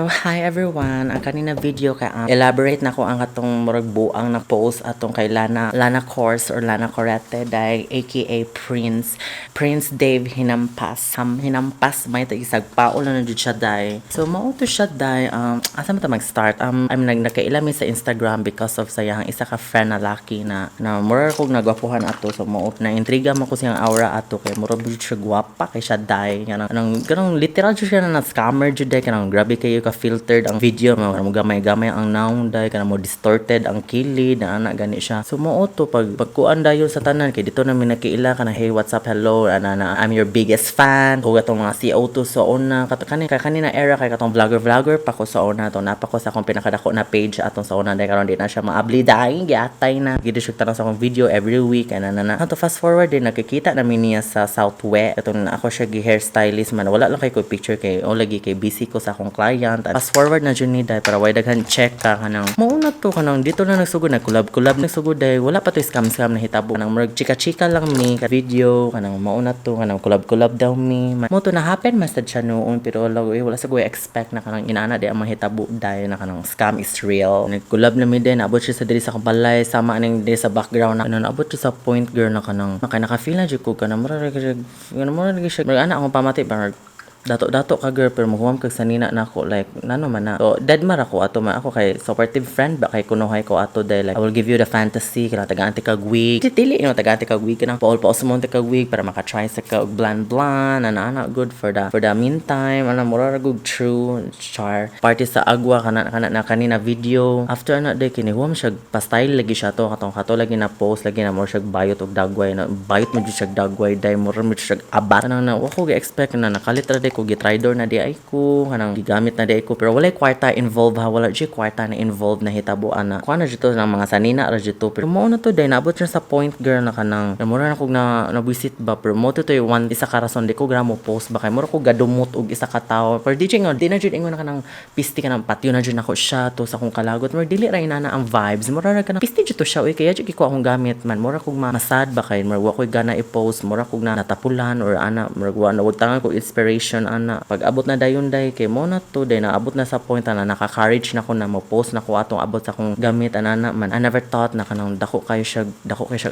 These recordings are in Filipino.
So, hi everyone! Ang kanina video kay elaborate na ko ang atong murag buang na post atong kay Lana Course or Lana Correte dai aka Prince Dave Hinampas. Hinampas may tagisag paul na jud siya dai. So mao to siya dai asa man ta mag-start? I'm nagkailami sa Instagram because of sayang isa ka friend na laki na murag kog nagwapuhan ato, so mao na intriga man ko siyang aura ato kay murag jud siya gwapa kay siya dai kanang literal jud siya na scammer jud dai kanang grabe kayo filtered ang video mo gamay-gamay ang noun dai kana mo distorted ang kilid na ana gani siya. So mo to pagkuan dayon sa tanan kay dito na mi nakiila kana hey what's up hello ana I'm your biggest fan ko gatong mga CO2 sa una kanina era kay katong vlogger pa ko sa una to napa ko sa akong pinakadako na page atong sa una dai karon di na siya maabli dai giatay na gid siya tanong sa akong video every week ana to fast forward din nakikita na niya sa Southwest katong ako siya gi hairstylist man wala lang kay ko picture kay o lagi kay busy ko sa akong client. Fast forward na dyan ni day para way daghan check ka kanang mauna to kanang dito na nagsugod na collab nagsugod day wala pa to scam na hitabo kanang murag chika lang mi ka video kanang mauna to kanang collab daw mi mo to na happen masad siya noon pero wala sa ko expect na kanang inaana di ang mahitabo day na kanang scam is real. Nag-collab na mi din abot siya sa diri sa kabalay sama aning di sa background na abot siya sa point girl na kanang naka-feel na jud ko kanang murag siya ana akong pamati parang dato ka girl pero muhuam kag sanina na ako like nano man na so dead mar ako ato man ako kay supportive friend ba kay kunuhay ko ato day like I will give you the fantasy kana taga-anti kag wig titili taga-anti kag wig kana paul mo kag wig para maka-try sa kag bland ana good for the meantime ana mura good true char party sa agwa kana na kanina video after na day kini huam siya pa-style lagi siya to katong lagi na post lagi na mo siya bayot og dagway na bayot mo jud siya dagway day mura mo siya abat na wako gi-expect na nakalitra ko gitridor na di ay ko kanang gigamit na di ay ko pero walay kwarta involved ha wala di kwarta na involved na hitabuan na kuan na dito ng mga sanina ra dito pero mo na to day naabot siya sa point girl na kanang mura na kog na visit ba pero mo to one isa ka rason di ko gramo post ba kay mura ko gadumot og isa ka tawo pero di na jud ingon na kanang pisti kanang patio na jud nako siya to sa akong kalagot mura dili ra inana ang vibes mura ra kanang pisti jud to siya oy kaya jud ko akong gamit man mura kog masad ba kay mura ko gana i-post mura kog na natapulan or ana mura na wag tangan ko inspiration ana pag abot na dayon day kay mo na to day na abot na sa point na naka-courage na ko na mo post na ko atong abot sa akong gamit anana man I never thought na kanang dako kayo siya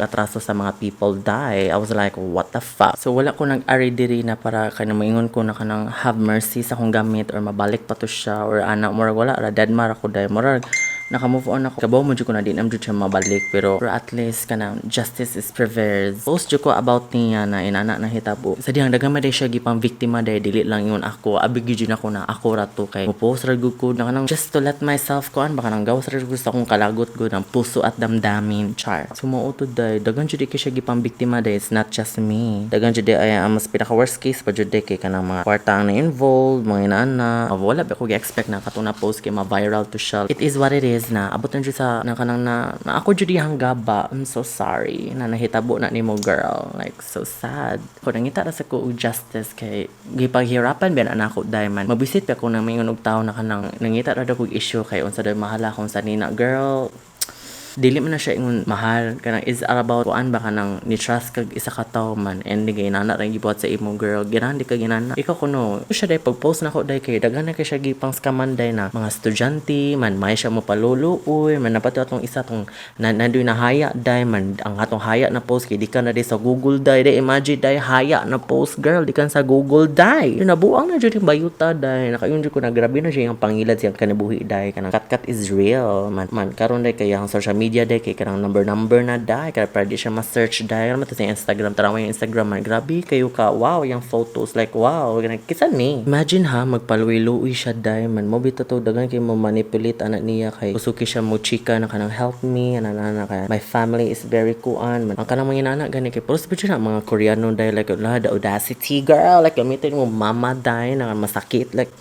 atraso sa mga people die. I was like what the fuck so wala ko nag-ari diri na para kanang moingon ko na kanang have mercy sa akong gamit or mabalik pa to siya or ana murag wala ra dead mar ako day murag naka-move on ako. Kabaw mo dyan ko na din, siya mabalik. Pero at least, kanang justice is prevails. Post dyan ko about niya na inana na hitabo. Sa dihang dagama day siya, gipang biktima day, dili lang yun ako. Abig yun ako na ako rato kay. Post ragug ko na kanang just to let myself ko, baka nang gawas ragug sa akong kalagot ko, ng puso at damdamin, char. Sumuotod day, dagan dyan siya gipang biktima day, it's not just me. Dagan dyan day, ay mas pinaka worst case pa dyan day, kay kanang mga kwartang na involved, mga inaana. Wala ba ko gi-expect na katong na post kay ma-viral to siya. It is what it is na abot na sa kanang na ako jud yang gaba. I'm so sorry na nahitabo na nimo girl, like so sad ko nangita ra sa ko og justice kay gipaghirapan ben ana ko diamond mabisit pa ko nang mingon og tawo na kanang nangita ra dako issue kay unsa daw mahala kung sanina girl dili man na siya ingon mahal kanang is all about kuan ba kanang ni trust kag isa ka tawo man and di ginana ra gibuhat sa imo girl ginana di ka ginana ikaw kuno siya day pag post na ko day kay daghan na kay siya gipang scaman day na mga estudyante man may siya mo palolo uy man napato atong isa tong nandoy na haya day man ang atong haya na post kay di ka na day sa Google day imagine day haya na post girl di kan sa Google day yun nabuang na jud yung bayuta day nakayon jud ko na grabe na siya yung pangilad siyang kanabuhi day kanang kat is real man karon day kay ang social media day kay kanang number na day kaya para di siya ma-search day naman to sa Instagram tarawa yung Instagram man grabe kayo ka wow yung photos like wow kisan ni imagine ha magpaluwi-luwi siya day man mo bitaw to dagan kay mo manipulate anak niya kay usuki siya mo chika na kanang help me ana kay my family is very kuan man ang kanang mga inana gani kay post bitch na mga Koreano day like the audacity girl like gamitin mo mama day na masakit like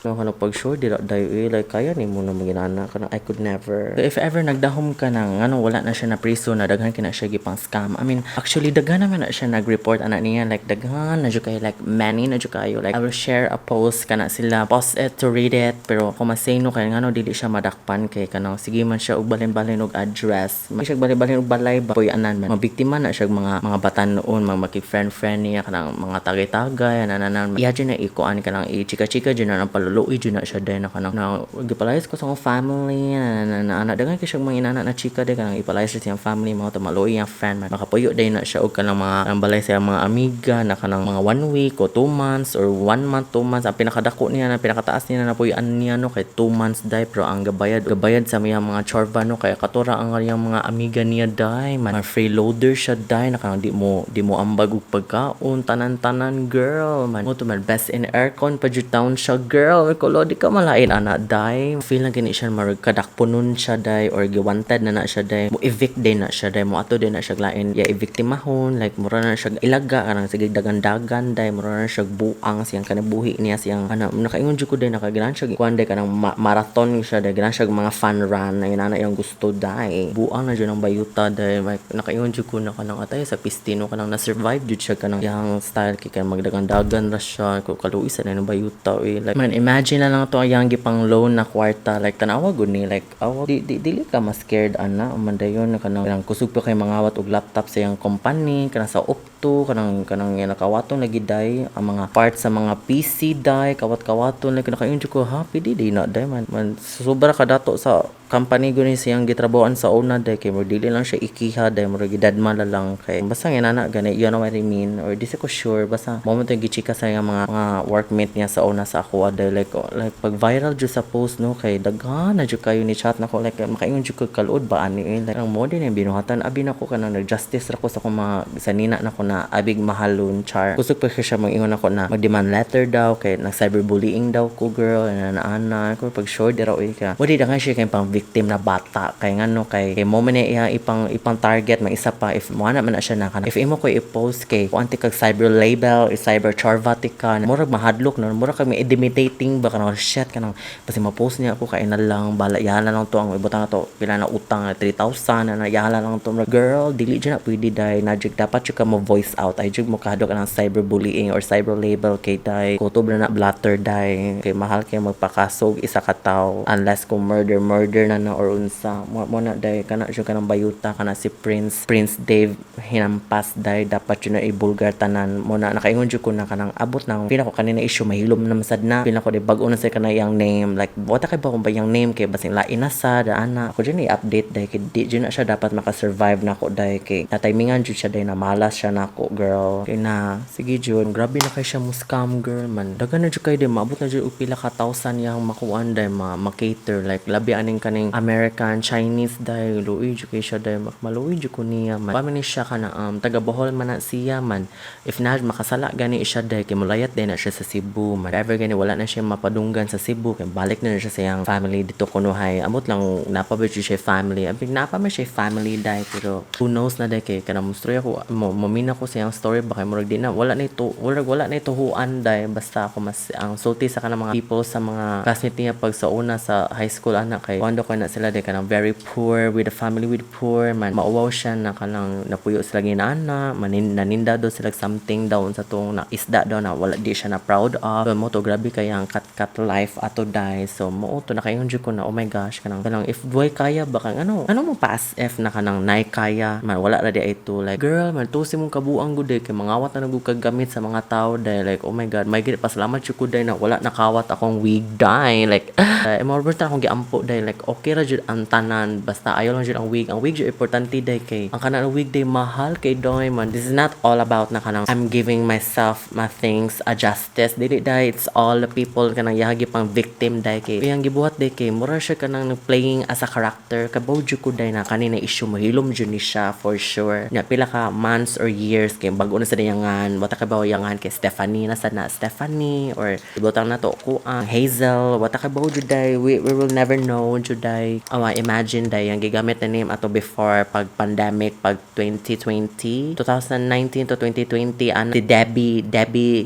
kanang pag sure dira dayo like kaya ni mo na maginana kanang I could never so, if ever nagdahom ka nang wala na siya na priso na daghan kina siya gipang scam I mean actually daghan naman na siya nag-report ana niya like daghan na jud kay like many na jud kayo like I will share a post kana sila post it to read it pero kung masayno kay dili siya madakpan kay kanang sige man siya og balin-balin og address may siya balin-balin og balay ba poy anan man mabiktima na siya mga batan noon mga makig friend niya kanang mga tagay-tagay ana iya jud na ikuan kanang i chika-chika jud na palulu luoy jud na siya day na kanang na gipalayas ko sa akong family na anak dagan kay siya mga inana na chika day kanang ipalayas siya siyang family mo to maluoy ang friend man makapuyo day na siya og kanang mga ang balay sa mga amiga na kanang mga 1 week o 2 months or 1 month 2 months ang pinakadako niya na pinakataas niya na puyan niya no kay 2 months day pero ang gabayad sa mga chorba no kay katura ang kanyang mga amiga niya day man freeloader siya day na kanang di mo ambag og pagkaon tanan-tanan girl man mo to man best in aircon pa jud town siya girl kulo di ka malain ana day feel na gani siya marag kadakponon siya day or giwanted na siya day mo evict day na siya day mo ato day na siya lain ya eviktimahon like mura na siya ilaga kanang sige dagan-dagan day mura na siya buang siyang kanabuhi niya siyang ana nakaingon jud ko day nakagilan siya kuan day kanang marathon siya day gilan siya mga fun run na inana yung gusto day buang na jud ang bayuta day like, nakaingon jud ko na kanang atay sa pistino kanang na survive jud siya kanang yang style kay kanang magdagan-dagan ra siya ko kaluoy sa na bayuta like man imagine na lang to ang yang gipang loan na kwarta like tanawa gud ni like awa dili ka mas scared ana mandayon kanang kusog pa kay mangawat og laptop sa yang company kanang sa Opto kanang nakawaton lagi day ang mga parts sa mga PC day kawat-kawaton like nakaingon ko happy di na day man sobra ka dato sa company guni siyang gitrabahoan sa una day kay mo dili lang siya ikiha day mo gidadma lang kay basta inana gani you know what I mean or di ko sure basta moment yung gichika sa mga workmate niya sa una sa ako day like pag viral jud sa post no kay daghan na jud kayo ni chat nako like makaingon jud ko kaluod ba ani like ang mo din yung binuhatan abi nako kanang nag-justice ra ko sa kuma sa nina nako na abig mahalon char kusog pa siya mangingon ako na mag-demand letter daw kay nag cyberbullying daw ko girl ana ko pag sure dira oy ka mo di daghan siya kay pang victim na bata kay ngano kay mo man iya ipang target may isa pa if mo na man siya na kana if imo ko i-post kay kung anti kag cyber label or cyber charvatica murag mahadlok no murag kag may intimidating ba kanang shit kanang basta ma-post niya ako kay na lang bala yahala lang to ang ibutang na to pila na utang 3,000 na yahala lang to girl dili jud na pwede dai na jud dapat jud ka mo voice out ay jud mo kahadlok kanang cyberbullying or cyber label kay dai kutob na blatter dai kay mahal kay magpakasog isa ka tawo unless kung murder na or unsa mo na day kana jud kanang bayuta kana si Prince Dave hinampas day dapat yun na ibulgar tanan mo na nakaingon jud ko na kanang abot nang pila ko kanina issue mahilom na masad na pila ko di bag-o na sa kanayang name like wata kay ba kung ba yung name kay basing lain na sa ana ako jud ni update day kay di jud na siya dapat maka-survive nako day kay natimingan jud siya day na malas siya nako girl kay na sige jud grabe na kay siya mo scam girl man dagan na jud kay di maabot na jud og pila ka 1,000 yang makuan day ma-cater like labi aning kaning American, Chinese day, luoy jud kay siya day maluoy jud ko niya man. Pamini siya kana taga Bohol man na siya man. If na makasala gani siya day kay mulayat day na siya sa Cebu man. Ever gani wala na siya mapadunggan sa Cebu kay balik na siya sa iyang family dito kunuhay. Amot lang napabay siya family. Abig napamay siya family day pero who knows na day kay kanang mustroy ako mamina ko sa iyang story ba kay murag di na wala na ito huan day basta ako mas ang sulti sa kanang mga people sa mga classmate niya pag sa una sa high school anak kay wando ko na sila de kanang very poor with a family with poor man mauwaw siya na kanang napuyo sila ginana naninda do sila something daw sa tong na isda daw na wala di siya na proud of so mo to grabe kay ang cut life ato die so mo to nakaingon jud ko na oh my gosh kanang if boy kaya ba kang ano mo pa as if na kanang nay kaya man wala ra di ito like girl man tusi mong kabuang gud kay mangawat na nagug gamit sa mga tao dai like oh my god may gid pasalamat jud ko dai na wala nakawat akong wig dai like more akong giampo dai like okay ra jud ang tanan basta ayaw lang jud ang wig jud importante day kay ang kanang wig day mahal kay doy man this is not all about na kanang I'm giving myself my things a justice dili day it's all the people kanang yahagi pang victim day kay yang gibuhat day kay mura siya kanang playing as a character kabaw jud ko day na kanina issue mahilom jud ni siya for sure nya pila ka months or years kay bag-o na sa dayangan wata ka ba yangan kay Stephanie na Stephanie or ibutang na to ko Hazel wata ka ba jud day we will never know jud day imagine day ang gigamit na name ato before pag pandemic pag 2019 to 2020 si Debbie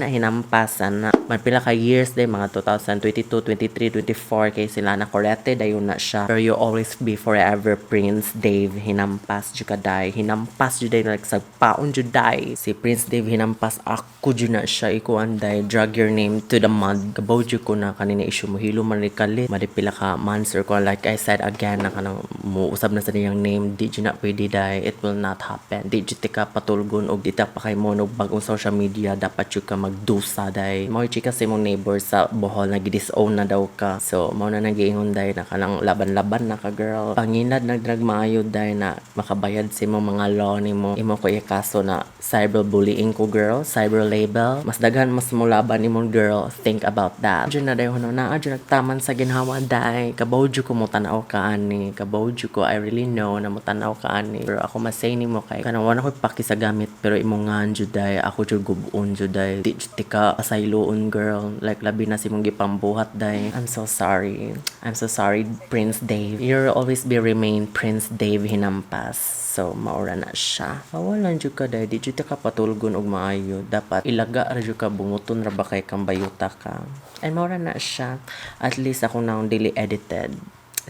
hinampas ana man pila ka years day mga 2022 23 24 kay sila na correct dayon na siya pero you always be forever Prince Dave hinampas jud ka day hinampas jud day like sa paon jud day. Si Prince Dave hinampas ako jud na siya ikuan day drag your name to the mud. Kabaw jud ko na kanina issue mo hilo man ni kalit. Madipila ka months or kung like I said again na kanang muusab na sa niyang name di jud na pwede day. It will not happen. Di jud ka patulgon og di ta pa kay mo og bagong social media dapat jud ka magdusa day. Mao chika sa imong neighbor sa Bohol na gidisown na daw ka. So mao na nagiingon day na kanang laban-laban na ka girl. Panginad nagdrag maayo day na makabayad sa imong mga law nimo. Imo ko ikaso na cyberbullying ko girl, cyber label. Mas daghan mas mo laban nimong girl. Think about that. Diyan na day hono na adyo nagtaman sa ginhawa day. Kabaw jud ko mo tan-aw ka ani. Kabaw jud ko I really know na mo tan-aw ka ani. Pero ako masay nimo kay kanang wala ko paki sa gamit pero imong ngan jud day ako jud gubuon jud day. Di jud ka asayloon girl. Like labi na si mong gipambuhat day. I'm so sorry. I'm so sorry Prince Dave. You'll always be remain Prince Dave Hinampas. So, maura na siya. Mawalan jud ka day, di jud ka patulgon og maayo. Dapat ilaga ra jud ka bunguton ra ba kay kang bayuta ka. And maura na siya. At least ako na dili edited.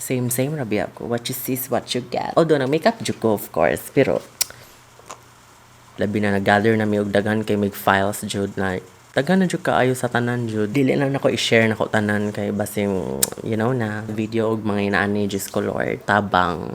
Same rabi ako. What you see is what you get. Although nag makeup jud ko of course, pero labi na nag-gather na mi og daghan kay mig files jud na daghan na jud kaayo sa tanan jud. Dili lang nako i-share nako tanan kay basing you know na video og mga inaani Diyos ko Lord tabang.